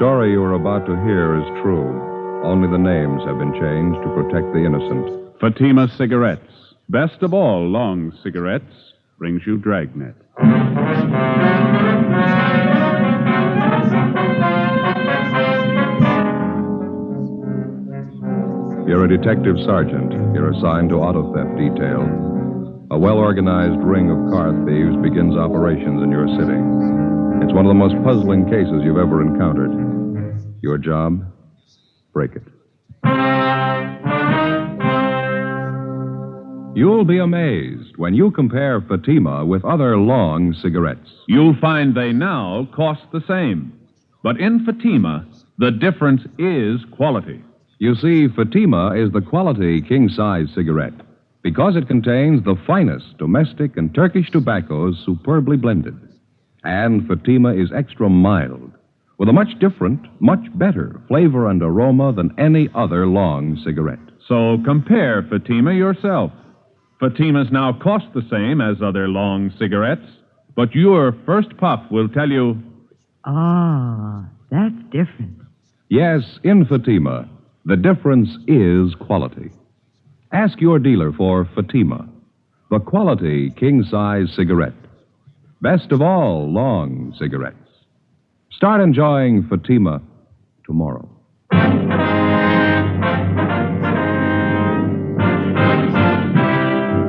story you are about to hear is true. Only the names have been changed to protect the innocent. Fatima Cigarettes, best of all long cigarettes, brings you Dragnet. You're a detective sergeant. You're assigned to auto theft detail. A well-organized ring of car thieves begins operations in your city. It's one of the most puzzling cases you've ever encountered. Your job? Break it. You'll be amazed when you compare Fatima with other long cigarettes. You'll find they now cost the same. But in Fatima, the difference is quality. You see, Fatima is the quality king-size cigarette because it contains the finest domestic and Turkish tobaccos superbly blended. And Fatima is extra mild, with a much different, much better flavor and aroma than any other long cigarette. So compare Fatima yourself. Fatimas now cost the same as other long cigarettes, but your first puff will tell you... Ah, that's different. Yes, in Fatima, the difference is quality. Ask your dealer for Fatima, the quality king-size cigarette. Best of all long cigarettes. Start enjoying Fatima tomorrow.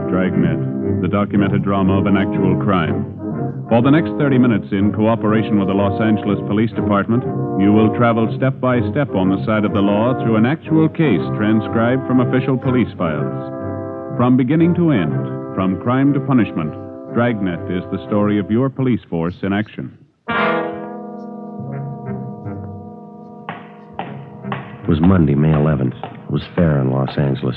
Dragnet, the documented drama of an actual crime. For the next 30 minutes, in cooperation with the Los Angeles Police Department, you will travel step by step on the side of the law through an actual case transcribed from official police files. From beginning to end, from crime to punishment, Dragnet is the story of your police force in action. It was Monday, May 11th. It was fair in Los Angeles.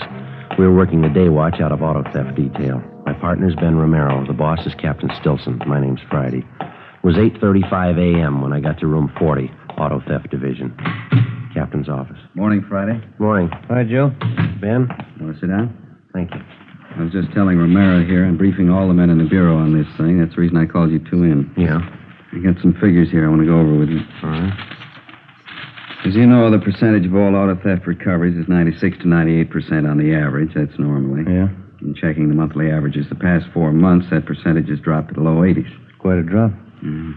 We were working the day watch out of auto theft detail. My partner's Ben Romero. The boss is Captain Stilson. My name's Friday. It was 8:35 a.m. when I got to room 40, Auto Theft Division. Captain's office. Morning, Friday. Morning. Hi, Joe. Ben? Want to sit down? Thank you. I was just telling Romero here. I'm briefing all the men in the bureau on this thing. That's the reason I called you two in. Yeah? I got some figures here I want to go over with you. All right. As you know, the percentage of all auto theft recoveries is 96 to 98% on the average. That's normally. Yeah? In checking the monthly averages the past 4 months, that percentage has dropped to the low 80s. Quite a drop.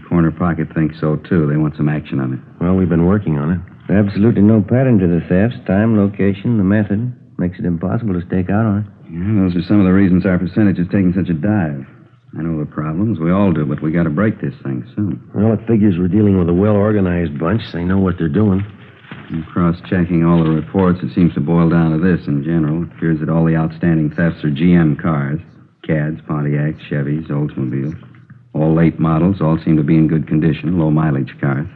Corner Pocket thinks so, too. They want some action on it. Well, we've been working on it. Absolutely no pattern to the thefts. Time, location, the method. Makes it impossible to stake out on it. Yeah, those are some of the reasons our percentage is taking such a dive. I know the problems. We all do, but we got to break this thing soon. Well, it figures we're dealing with a well-organized bunch. They know what they're doing. And cross-checking all the reports, it seems to boil down to this in general. It appears that all the outstanding thefts are GM cars. CADs, Pontiacs, Chevys, Oldsmobiles. All late models, all seem to be in good condition, low-mileage cars.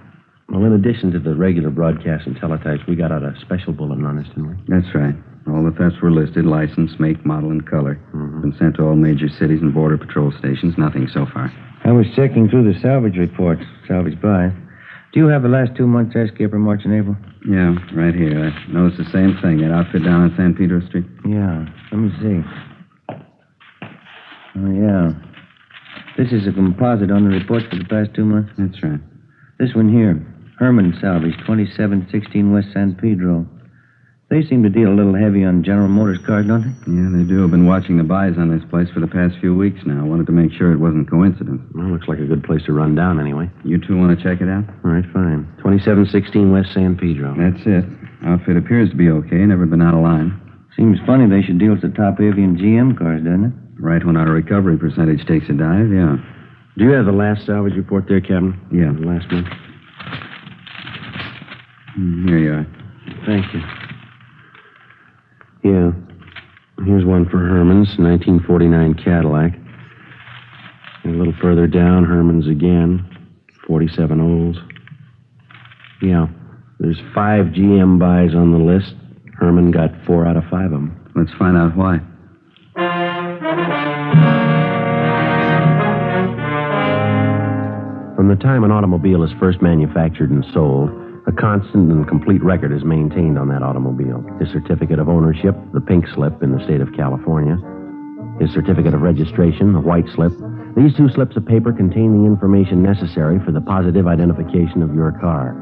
Well, in addition to the regular broadcasts and teletypes, we got out a special bulletin on this, didn't we? That's right. All the thefts were listed, license, make, model, and color. Been sent to all major cities and border patrol stations. Nothing so far. I was checking through the salvage reports. Salvage by. Do you have the last 2 months' escape for March and April? Yeah, right here. I noticed the same thing. That outfit down on San Pedro Street. Yeah. Let me see. Oh, yeah. This is a composite on the reports for the past 2 months. That's right. This one here. Herman Salvage, 2716 West San Pedro. They seem to deal a little heavy on General Motors cars, don't they? Yeah, they do. I've been watching the buys on this place for the past few weeks now. I wanted to make sure it wasn't coincidence. Well, looks like a good place to run down anyway. You two want to check it out? All right, fine. 2716 West San Pedro. That's it. Outfit appears to be okay. Never been out of line. Seems funny they should deal with the top avian GM cars, doesn't it? Right when our recovery percentage takes a dive, yeah. Do you have the last salvage report there, Captain? Yeah. The last one? Here you are. Thank you. Yeah. Here's one for Herman's, 1949 Cadillac. And a little further down, Herman's again, 47 Olds. Yeah. There's 5 GM buys on the list. Herman got 4 out of 5 of them. Let's find out why. From the time an automobile is first manufactured and sold, a constant and complete record is maintained on that automobile. His certificate of ownership, the pink slip in the state of California. His certificate of registration, the white slip. These 2 slips of paper contain the information necessary for the positive identification of your car.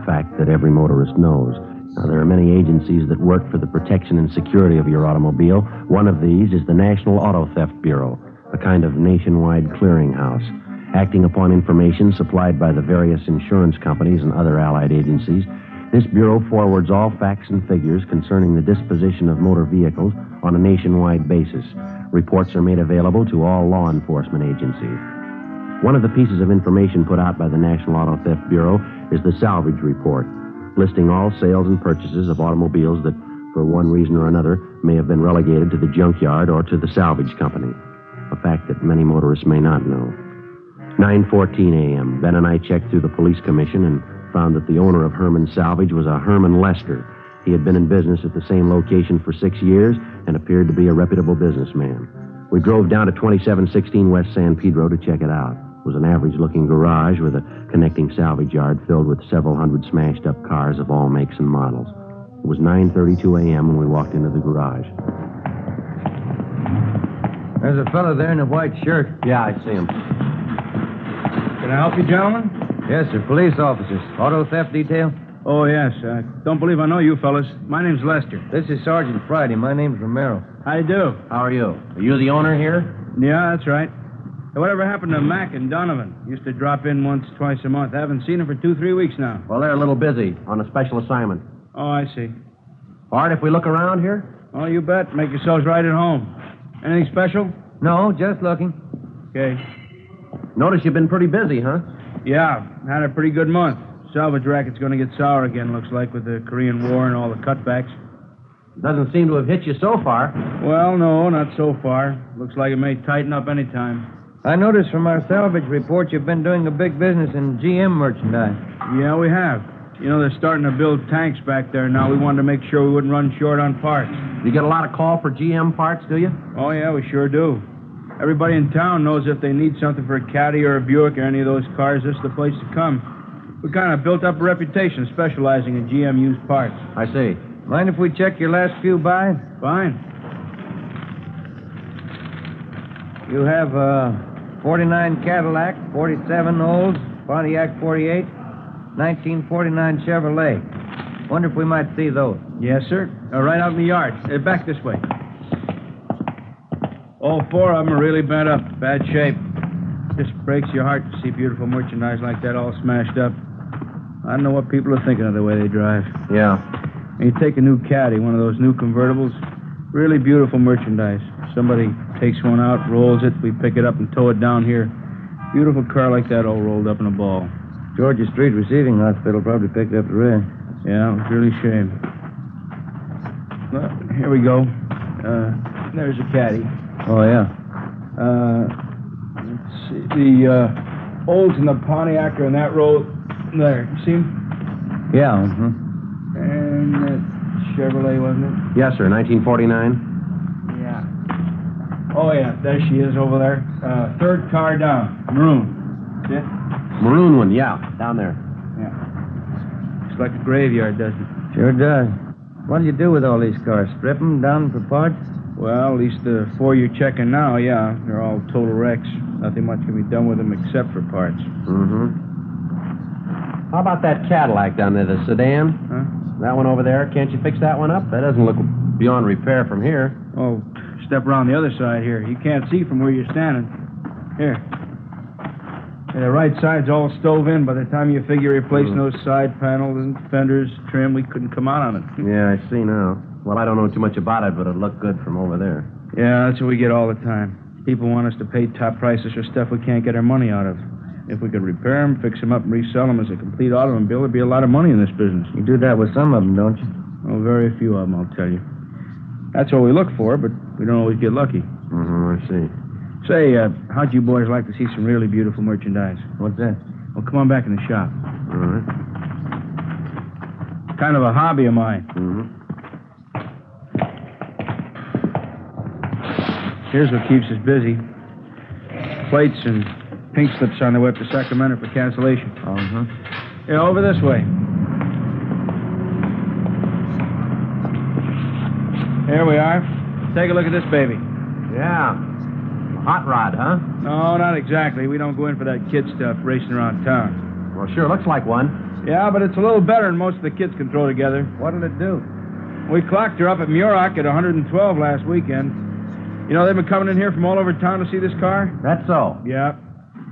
fact that every motorist knows. Now, there are many agencies that work for the protection and security of your automobile. One of these is the National Auto Theft Bureau, a kind of nationwide clearinghouse. Acting upon information supplied by the various insurance companies and other allied agencies, this bureau forwards all facts and figures concerning the disposition of motor vehicles on a nationwide basis. Reports are made available to all law enforcement agencies. One of the pieces of information put out by the National Auto Theft Bureau is the salvage report, listing all sales and purchases of automobiles that, for one reason or another, may have been relegated to the junkyard or to the salvage company, a fact that many motorists may not know. 9:14 a.m., Ben and I checked through the police commission and found that the owner of Herman Salvage was a Herman Lester. He had been in business at the same location for 6 years and appeared to be a reputable businessman. We drove down to 2716 West San Pedro to check it out. It was an average-looking garage with a connecting salvage yard filled with several hundred smashed-up cars of all makes and models. It was 9:32 a.m. when we walked into the garage. There's a fellow there in a white shirt. Yeah, I see him. Can I help you, gentlemen? Yes, sir. Police officers. Auto theft detail? Oh, yes. I don't believe I know you fellas. My name's Lester. This is Sergeant Friday. My name's Romero. How you do? How are you? Are you the owner here? Yeah, that's right. Hey, whatever happened to Mac and Donovan? Used to drop in once, twice a month. I haven't seen them for 2-3 weeks now. Well, they're a little busy on a special assignment. Oh, I see. All right, if we look around here? Oh, you bet. Make yourselves right at home. Anything special? No, just looking. Okay. Notice you've been pretty busy, huh? Yeah, had a pretty good month. Salvage racket's going to get sour again, looks like, with the Korean War and all the cutbacks. Doesn't seem to have hit you so far. Well, no, not so far. Looks like it may tighten up any time. I noticed from our salvage report you've been doing a big business in GM merchandise. Yeah, we have. You know, they're starting to build tanks back there now. We wanted to make sure we wouldn't run short on parts. You get a lot of call for GM parts, do you? Oh, yeah, we sure do. Everybody in town knows if they need something for a Caddy or a Buick or any of those cars, this is the place to come. We kind of built up a reputation specializing in GM used parts. I see. Mind if we check your last few buys? Fine. You have 49 Cadillac, 47 Olds, Pontiac 48, 1949 Chevrolet. Wonder if we might see those. Yes, sir. Right out in the yard. Back this way. All 4 of them are really bent up. Bad shape. Just breaks your heart to see beautiful merchandise like that all smashed up. I don't know what people are thinking of the way they drive. Yeah. And you take a new Caddy, one of those new convertibles, really beautiful merchandise. Somebody takes one out, rolls it, we pick it up and tow it down here. Beautiful car like that all rolled up in a ball. Georgia Street Receiving Hospital probably picked up the rear. Yeah, it was really a shame. Well, here we go. There's a Caddy. Oh, yeah. Let's see. The Olds and the Pontiac are in that row there. You see 'em? Yeah, And that Chevrolet, wasn't it? Yes, sir. 1949. Yeah. Oh, yeah. There she is over there. Third car down. Maroon. See it? Maroon one, yeah. Down there. Yeah. Looks like a graveyard, doesn't it? Sure does. What do you do with all these cars? Strip them down for parts? Well, at least the 4 you're checking now, yeah. They're all total wrecks. Nothing much can be done with them except for parts. Mm-hmm. How about that Cadillac down there, the sedan? Huh? That one over there, can't you fix that one up? That doesn't look beyond repair from here. Oh, step around the other side here. You can't see from where you're standing. Here. Yeah, the right side's all stove in. By the time you figure replacing those side panels and fenders, trim, we couldn't come out on it. Yeah, I see now. Well, I don't know too much about it, but it looked good from over there. Yeah, that's what we get all the time. People want us to pay top prices for stuff we can't get our money out of. If we could repair them, fix them up, and resell them as a complete automobile, there'd be a lot of money in this business. You do that with some of them, don't you? Oh, very few of them, I'll tell you. That's what we look for, but we don't always get lucky. Mm-hmm, I see. Say, how'd you boys like to see some really beautiful merchandise? What's that? Well, come on back in the shop. All right. Kind of a hobby of mine. Mm-hmm. Here's what keeps us busy. Plates and pink slips on their way up to Sacramento for cancellation. Uh-huh. Yeah, over this way. Here we are. Take a look at this baby. Yeah. Hot rod, huh? No, not exactly. We don't go in for that kid stuff racing around town. Well, sure looks like one. Yeah, but it's a little better than most of the kids can throw together. What'll it do? We clocked her up at Muroc at 112 last weekend. You know, they've been coming in here from all over town to see this car? That's so. Yeah.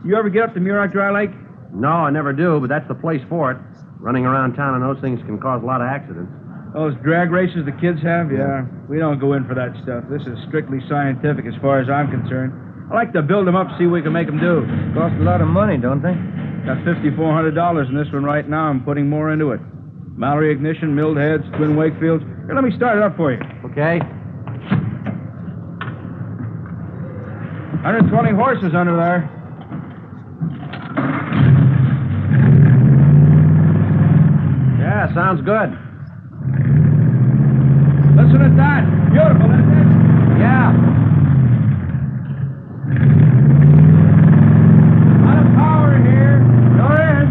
You ever get up to Muroc Dry Lake? No, I never do, but that's the place for it. Running around town and those things can cause a lot of accidents. Those drag races the kids have? Yeah. We don't go in for that stuff. This is strictly scientific as far as I'm concerned. I like to build them up, see what we can make them do. Cost a lot of money, don't they? Got $5,400 in this one right now. I'm putting more into it. Mallory ignition, milled heads, twin Wakefields. Here, let me start it up for you. Okay. 120 horses under there. Yeah, sounds good. Listen at that. Beautiful, isn't it? Yeah. A lot of power here. Sure is.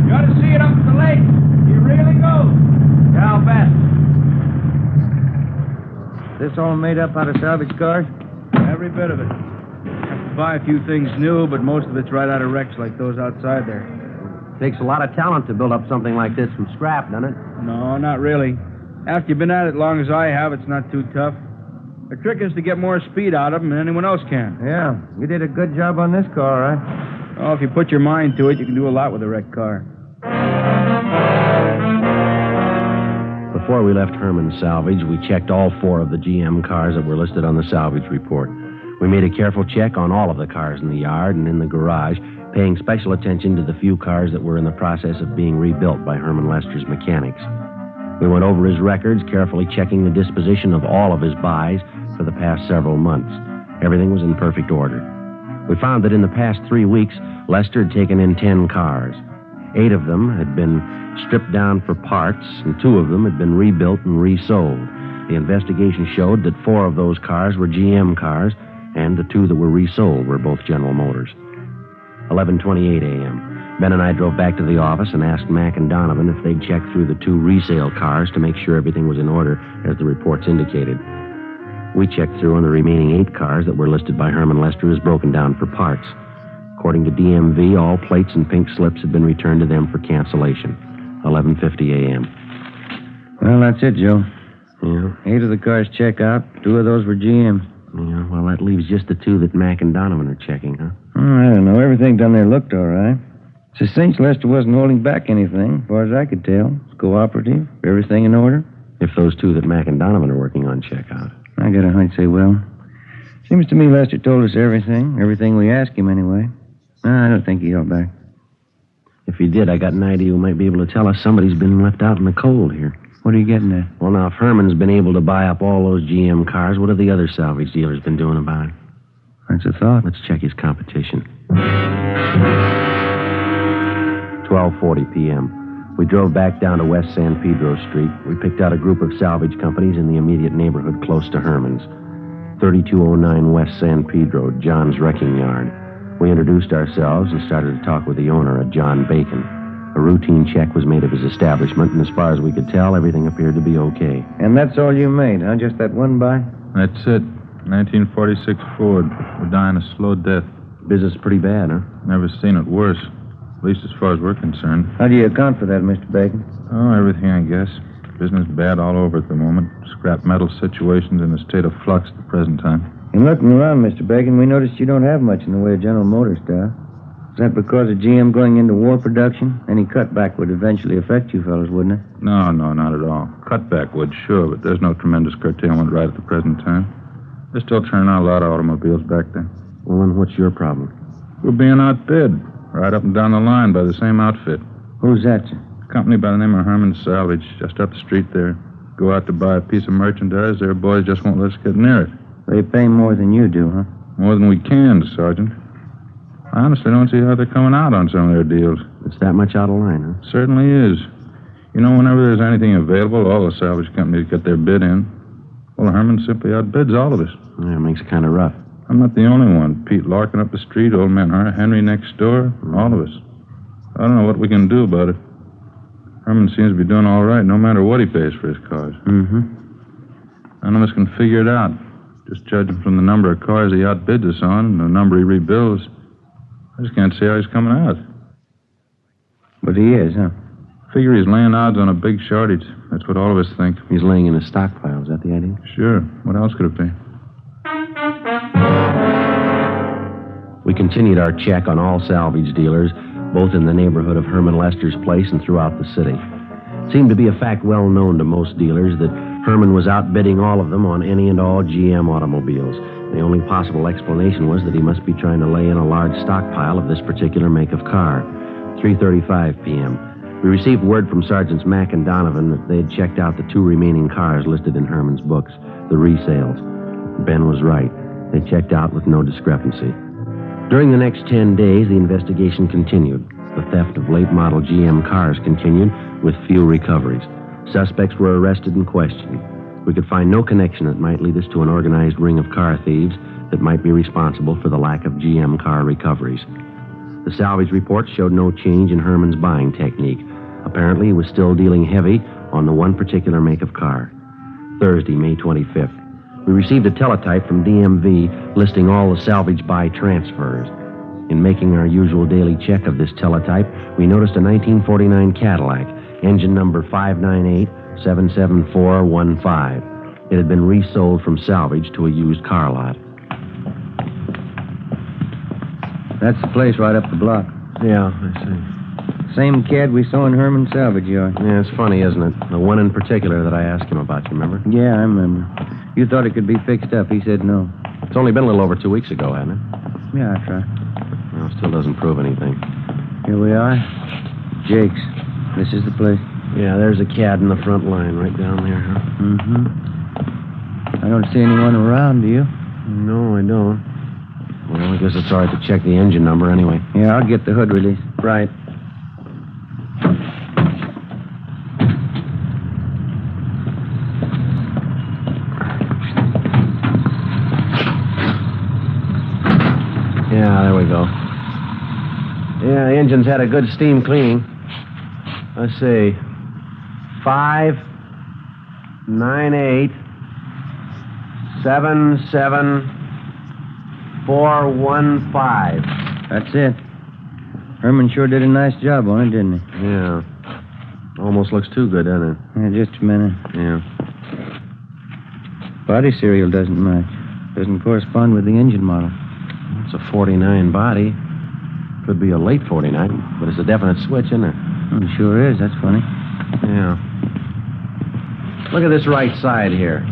You ought to see it up at the lake. It really goes. Yeah, I'll bet. This all made up out of salvage cars? Every bit of it. Have to buy a few things new, but most of it's right out of wrecks like those outside there. Takes a lot of talent to build up something like this from scrap, doesn't it? No, not really. After you've been at it as long as I have, it's not too tough. The trick is to get more speed out of them than anyone else can. Yeah, you did a good job on this car, all right? Oh, if you put your mind to it, you can do a lot with a wrecked car. Before we left Herman's Salvage, we checked all 4 of the GM cars that were listed on the salvage report. We made a careful check on all of the cars in the yard and in the garage, paying special attention to the few cars that were in the process of being rebuilt by Herman Lester's mechanics. We went over his records, carefully checking the disposition of all of his buys for the past several months. Everything was in perfect order. We found that in the past 3 weeks, Lester had taken in 10 cars. 8 of them had been stripped down for parts, and 2 of them had been rebuilt and resold. The investigation showed that 4 of those cars were GM cars, and the 2 that were resold were both General Motors. 11:28 a.m. Ben and I drove back to the office and asked Mac and Donovan if they'd check through the 2 resale cars to make sure everything was in order, as the reports indicated. We checked through on the remaining 8 cars that were listed by Herman Lester as broken down for parts. According to DMV, all plates and pink slips had been returned to them for cancellation. 11:50 a.m. Well, that's it, Joe. Yeah? 8 of the cars check out. 2 of those were GM. Yeah, well, that leaves just the 2 that Mac and Donovan are checking, huh? I don't know. Everything down there looked all right. It's a cinch Lester wasn't holding back anything, as far as I could tell. It's cooperative. Everything in order. If those 2 that Mac and Donovan are working on check out. I got a hunch they will. Seems to me Lester told us everything. Everything we asked him, anyway. I don't think he held back. If he did, I got an idea who might be able to tell us somebody's been left out in the cold here. What are you getting at? Well, now, if Herman's been able to buy up all those GM cars, what have the other salvage dealers been doing about it? That's a thought. Let's check his competition. 12:40 p.m. We drove back down to West San Pedro Street. We picked out a group of salvage companies in the immediate neighborhood close to Herman's. 3209 West San Pedro, John's Wrecking Yard. We introduced ourselves and started to talk with the owner, a John Bacon. A routine check was made of his establishment, and as far as we could tell, everything appeared to be okay. And that's all you made, huh? Just that one buy? That's it. 1946 Ford. We're dying a slow death. Business pretty bad, huh? Never seen it worse. At least as far as we're concerned. How do you account for that, Mr. Bacon? Oh, everything, I guess. Business bad all over at the moment. Scrap metal situation's in a state of flux at the present time. In looking around, Mr. Bacon, we noticed you don't have much in the way of General Motors stuff. Is that because of GM going into war production? Any cutback would eventually affect you fellas, wouldn't it? No, not at all. Cutback would, sure, but there's no tremendous curtailment right at the present time. They're still turning out a lot of automobiles back there. Well, then what's your problem? We're being outbid, right up and down the line by the same outfit. Who's that, sir? A company by the name of Herman's Salvage, just up the street there. Go out to buy a piece of merchandise, their boys just won't let us get near it. They pay more than you do, huh? More than we can, Sergeant. I honestly don't see how they're coming out on some of their deals. It's that much out of line, huh? Certainly is. You know, whenever there's anything available, all the salvage companies get their bid in. Well, Herman simply outbids all of us. Yeah, it makes it kind of rough. I'm not the only one. Pete Larkin up the street, old man Henry next door, all of us. I don't know what we can do about it. Herman seems to be doing all right, no matter what he pays for his cars. Mm-hmm. None of us can figure it out. Just judging from the number of cars he outbids us on and the number he rebuilds, I just can't see how he's coming out. But he is, huh? Figure he's laying odds on a big shortage. That's what all of us think. He's laying in a stockpile. Is that the idea? Sure. What else could it be? We continued our check on all salvage dealers, both in the neighborhood of Herman Lester's place and throughout the city. It seemed to be a fact well known to most dealers that Herman was outbidding all of them on any and all GM automobiles. The only possible explanation was that he must be trying to lay in a large stockpile of this particular make of car. 3:35 p.m. We received word from Sergeants Mack and Donovan that they had checked out the 2 remaining cars listed in Herman's books, the resales. Ben was right. They checked out with no discrepancy. During the next 10 days, the investigation continued. The theft of late-model GM cars continued, with few recoveries. Suspects were arrested and questioned. We could find no connection that might lead us to an organized ring of car thieves that might be responsible for the lack of GM car recoveries. The salvage reports showed no change in Herman's buying technique. Apparently, he was still dealing heavy on the one particular make of car. Thursday, May 25th. We received a teletype from DMV listing all the salvage buy transfers. In making our usual daily check of this teletype, we noticed a 1949 Cadillac, engine number 598-77415. It had been resold from salvage to a used car lot. That's the place right up the block. Yeah, I see. Same cad we saw in Herman's salvage yard. Yeah, it's funny, isn't it? The one in particular that I asked him about, you remember? Yeah, I remember. You thought it could be fixed up. He said no. It's only been a little over 2 weeks ago, hasn't it? Yeah, that's right. Well, it still doesn't prove anything. Here we are. Jake's. This is the place. Yeah, there's a cad in the front line right down there, huh? Mm-hmm. I don't see anyone around, do you? No, I don't. Well, I guess it's all right to check the engine number anyway. Yeah, I'll get the hood release. Right. Yeah, there we go. Yeah, the engine's had a good steam cleaning. Let's see. 598-77415. That's it. Herman sure did a nice job on it, didn't he? Yeah. Almost looks too good, doesn't it? Yeah, just a minute. Yeah. Body serial doesn't match. Doesn't correspond with the engine model. It's a 49 body. Could be a late 49, but it's a definite switch, isn't it? It sure is. That's funny. Yeah. Look at this right side here.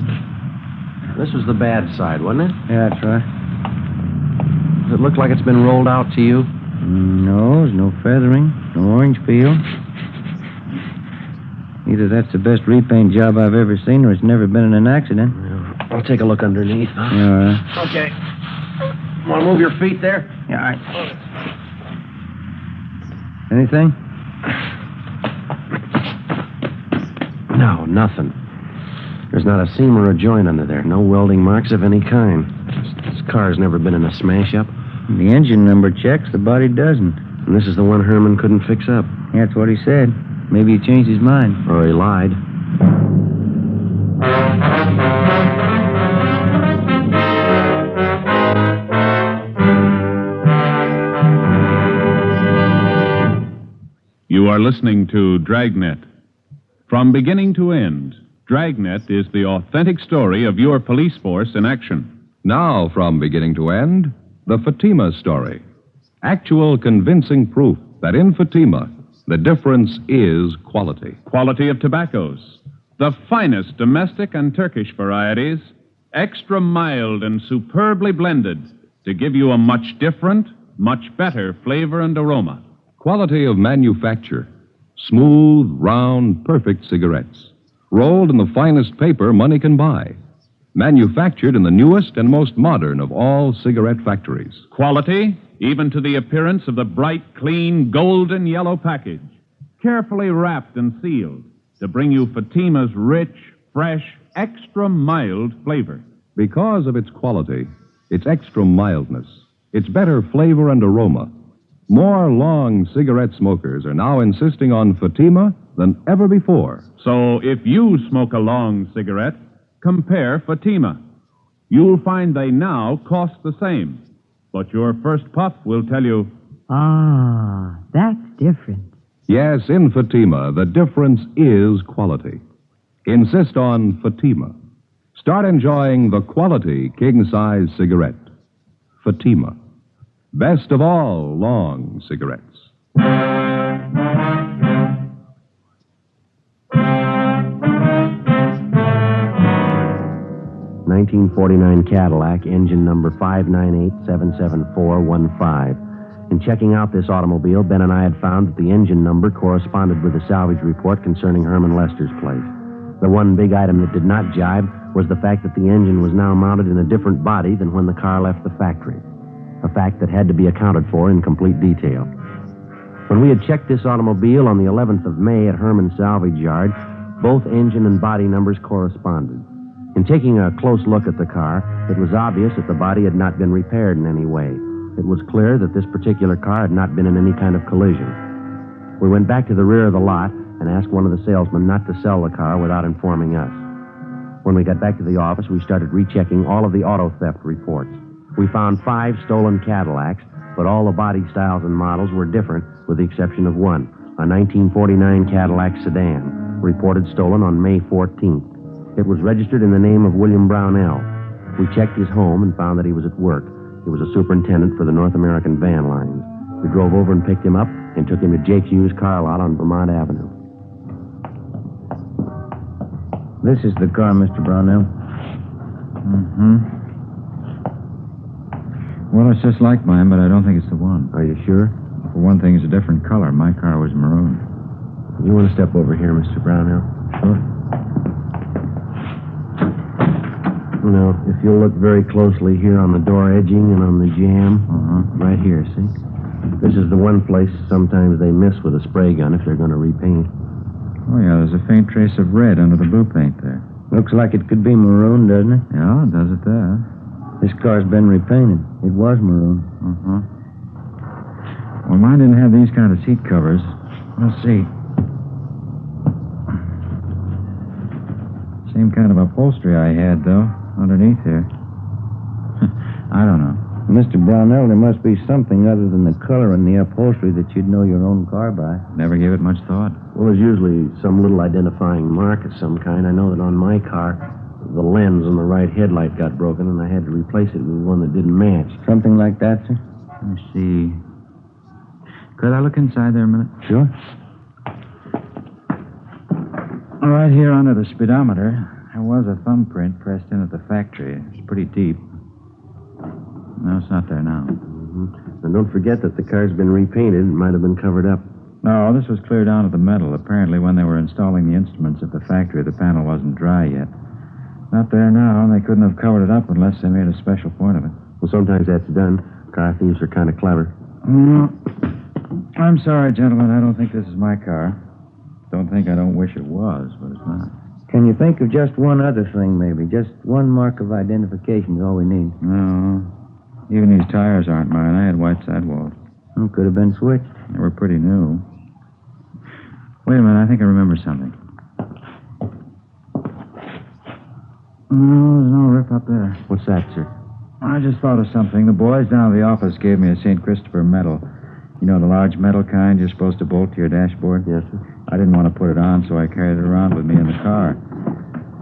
This was the bad side, wasn't it? Yeah, that's right. Does it look like it's been rolled out to you? No, there's no feathering, no orange peel. Either that's the best repaint job I've ever seen, or it's never been in an accident. Yeah. I'll take a look underneath. Huh? Yeah, all right. Okay. Want to move your feet there? Yeah, all right. Anything? No, nothing. There's not a seam or a joint under there. No welding marks of any kind. This car's never been in a smash-up. The engine number checks, the body doesn't. And this is the one Herman couldn't fix up. That's what he said. Maybe he changed his mind. Or he lied. You are listening to Dragnet. From beginning to end, Dragnet is the authentic story of your police force in action. Now, from beginning to end, the Fatima story. Actual convincing proof that in Fatima, the difference is quality. Quality of tobaccos. The finest domestic and Turkish varieties, extra mild and superbly blended to give you a much different, much better flavor and aroma. Quality of manufacture. Smooth, round, perfect cigarettes. Rolled in the finest paper money can buy. Manufactured in the newest and most modern of all cigarette factories. Quality, even to the appearance of the bright, clean, golden yellow package. Carefully wrapped and sealed to bring you Fatima's rich, fresh, extra mild flavor. Because of its quality, its extra mildness, its better flavor and aroma, more long cigarette smokers are now insisting on Fatima than ever before. So if you smoke a long cigarette, compare Fatima. You'll find they now cost the same. But your first puff will tell you Ah, that's different. Yes, in Fatima, the difference is quality. Insist on Fatima. Start enjoying the quality king-size cigarette. Fatima. Best of all long cigarettes. 1949 Cadillac, engine number 598-77415. In checking out this automobile, Ben and I had found that the engine number corresponded with the salvage report concerning Herman Lester's place. The one big item that did not jibe was the fact that the engine was now mounted in a different body than when the car left the factory, a fact that had to be accounted for in complete detail. When we had checked this automobile on the 11th of May at Herman's salvage yard, both engine and body numbers corresponded. In taking a close look at the car, it was obvious that the body had not been repaired in any way. It was clear that this particular car had not been in any kind of collision. We went back to the rear of the lot and asked one of the salesmen not to sell the car without informing us. When we got back to the office, we started rechecking all of the auto theft reports. We found 5 stolen Cadillacs, but all the body styles and models were different, with the exception of one, a 1949 Cadillac sedan, reported stolen on May 14th. It was registered in the name of William Brownell. We checked his home and found that he was at work. He was a superintendent for the North American Van Lines. We drove over and picked him up and took him to Jake Hughes' car lot on Vermont Avenue. This is the car, Mr. Brownell. Mm-hmm. Well, it's just like mine, but I don't think it's the one. Are you sure? For one thing, it's a different color. My car was maroon. You want to step over here, Mr. Brownell? Sure. Now, if you'll look very closely here on the door edging and on the jamb, right here, see? This is the one place sometimes they miss with a spray gun if they're going to repaint. Oh, yeah, there's a faint trace of red under the blue paint there. Looks like it could be maroon, doesn't it? Yeah, it does it there. This car's been repainted. It was maroon. Well, mine didn't have these kind of seat covers. Let's see. Same kind of upholstery I had, though, underneath here. I don't know. Mr. Brownell, there must be something other than the color and the upholstery that you'd know your own car by. Never gave it much thought. Well, there's usually some little identifying mark of some kind. I know that on my car, the lens on the right headlight got broken, and I had to replace it with one that didn't match. Something like that, sir? Let me see. Could I look inside there a minute? Sure. Right here under the speedometer, there was a thumbprint pressed in at the factory. It's pretty deep. No, it's not there now. And don't forget that the car's been repainted. It might have been covered up. No, this was clear down to the metal. Apparently, when they were installing the instruments at the factory, the panel wasn't dry yet. Not there now, and they couldn't have covered it up unless they made a special point of it. Well, sometimes that's done. Car thieves are kind of clever. I'm sorry, gentlemen. I don't think this is my car. Don't think I don't wish it was, but it's not. Can you think of just one other thing, maybe? Just one mark of identification is all we need. No. Even these tires aren't mine. I had white sidewalls. Well, could have been switched. They were pretty new. Wait a minute. I think I remember something. No, there's no rip up there. What's that, sir? I just thought of something. The boys down at the office gave me a St. Christopher medal. You know, the large metal kind you're supposed to bolt to your dashboard? Yes, sir. I didn't want to put it on, so I carried it around with me in the car.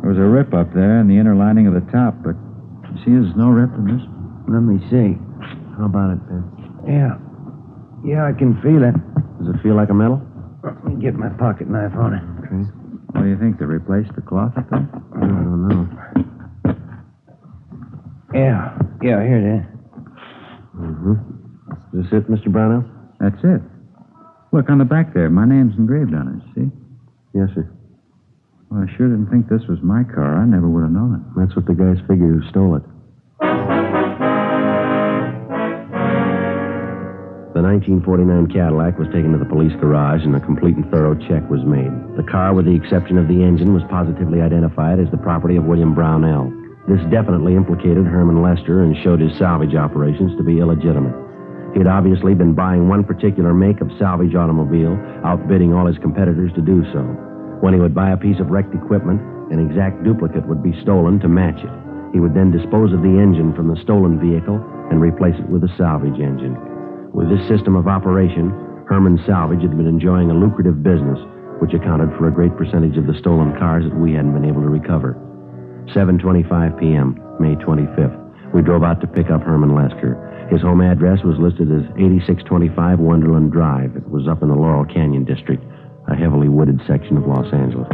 There was a rip up there in the inner lining of the top, but you see there's no rip in this. Let me see. How about it, Ben? Yeah, I can feel it. Does it feel like a metal? Let me get my pocket knife on it. Okay. What do you think? They replaced the cloth up there? I don't know. Yeah, here it is. Is this it, Mr. Brownell? That's it. Look, on the back there, my name's engraved on it, see? Yes, sir. Well, I sure didn't think this was my car. I never would have known it. That's what the guys figured who stole it. The 1949 Cadillac was taken to the police garage and a complete and thorough check was made. The car, with the exception of the engine, was positively identified as the property of William Brownell. This definitely implicated Herman Lester and showed his salvage operations to be illegitimate. He had obviously been buying one particular make of salvage automobile, outbidding all his competitors to do so. When he would buy a piece of wrecked equipment, an exact duplicate would be stolen to match it. He would then dispose of the engine from the stolen vehicle and replace it with a salvage engine. With this system of operation, Herman Salvage had been enjoying a lucrative business, which accounted for a great percentage of the stolen cars that we hadn't been able to recover. 7:25 p.m., May 25th. We drove out to pick up Herman Lester. His home address was listed as 8625 Wonderland Drive. It was up in the Laurel Canyon district, a heavily wooded section of Los Angeles.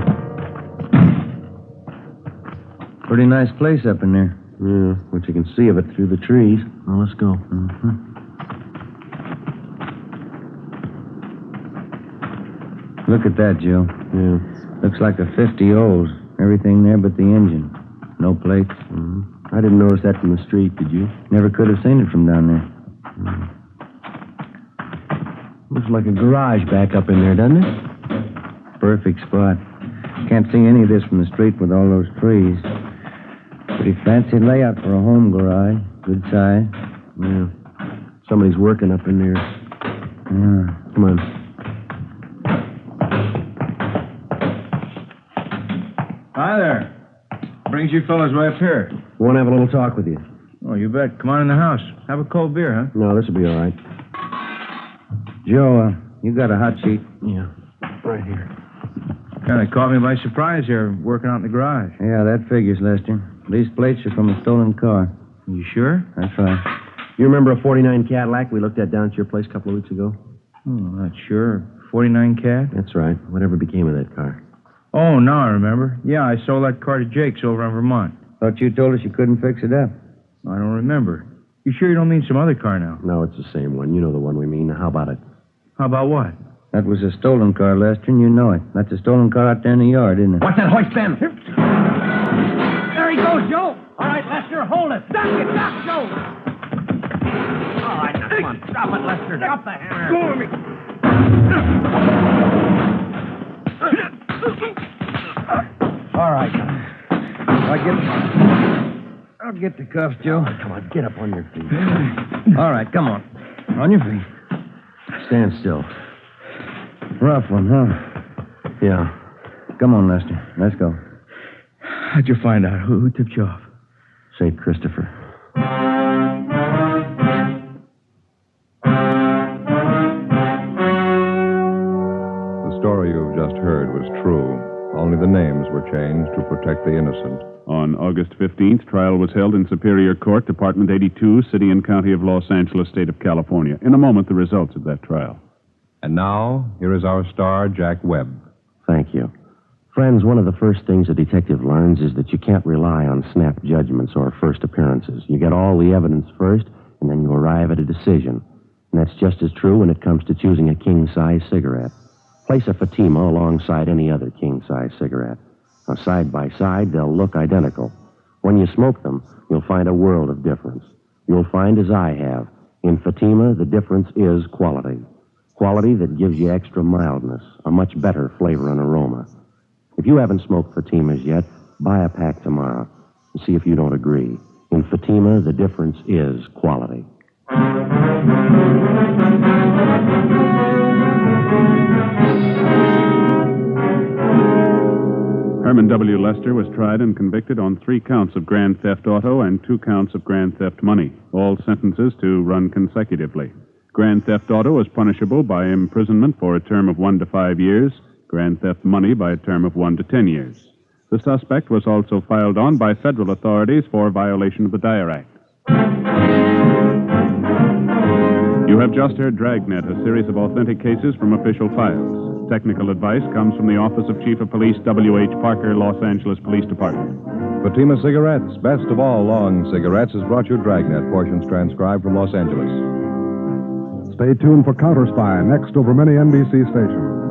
Pretty nice place up in there. Yeah, but you can see of it through the trees. Well, let's go. Look at that, Joe. Yeah. Looks like a 50 O's. Everything there but the engine. No plates. I didn't notice that from the street, did you? Never could have seen it from down there. Looks like a garage back up in there, doesn't it? Perfect spot. Can't see any of this from the street with all those trees. Pretty fancy layout for a home garage. Good size. Yeah. Somebody's working up in there. Yeah. Come on. Hi there. Brings you fellas way up here. Want to have a little talk with you? Oh, you bet. Come on in the house. Have a cold beer, huh? No, this will be all right. Joe, you got a hot sheet? Yeah, right here. Kind of caught me by surprise here, working out in the garage. Yeah, that figures, Lester. These plates are from a stolen car. You sure? That's right. You remember a 49 Cadillac we looked at down at your place a couple of weeks ago? Oh, not sure. 49 Cad? That's right. Whatever became of that car? Oh, now I remember. Yeah, I sold that car to Jake's over in Vermont. Thought you told us you couldn't fix it up. I don't remember. You sure you don't mean some other car now? No, it's the same one. You know the one we mean. Now, how about it? How about what? That was a stolen car, Lester, and you know it. That's a stolen car out there in the yard, isn't it? What's that hoist, Ben? There he goes, Joe. All right, Lester, hold it. Duck it, duck, Joe. All right, now, come on. Drop it, Lester. Drop the hammer. Go with me. All right. I'll get the cuffs, Joe. Come on, get up on your feet. All right, come on. On your feet. Stand still. Rough one, huh? Yeah. Come on, Lester. Let's go. How'd you find out? Who tipped you off? St. Christopher. The story you've just heard was true. Only the names were changed to protect the innocent. On August 15th, trial was held in Superior Court, Department 82, City and County of Los Angeles, State of California. In a moment, the results of that trial. And now, here is our star, Jack Webb. Thank you. Friends, one of the first things a detective learns is that you can't rely on snap judgments or first appearances. You get all the evidence first, and then you arrive at a decision. And that's just as true when it comes to choosing a king-size cigarette. Place a Fatima alongside any other king-size cigarette. Now, side by side, they'll look identical. When you smoke them, you'll find a world of difference. You'll find, as I have, in Fatima, the difference is quality. Quality that gives you extra mildness, a much better flavor and aroma. If you haven't smoked Fatimas yet, buy a pack tomorrow and see if you don't agree. In Fatima, the difference is quality. Herman W. Lester was tried and convicted on 3 counts of grand theft auto and 2 counts of grand theft money, all sentences to run consecutively. Grand theft auto is punishable by imprisonment for a term of 1 to 5 years, grand theft money by a term of 1 to 10 years. The suspect was also filed on by federal authorities for violation of the Dyer Act. You have just heard Dragnet, a series of authentic cases from official files. Technical advice comes from the Office of Chief of Police W.H. Parker, Los Angeles Police Department. Fatima Cigarettes, best of all long cigarettes, has brought you Dragnet, portions transcribed from Los Angeles. Stay tuned for Counter Spy, next over many NBC stations.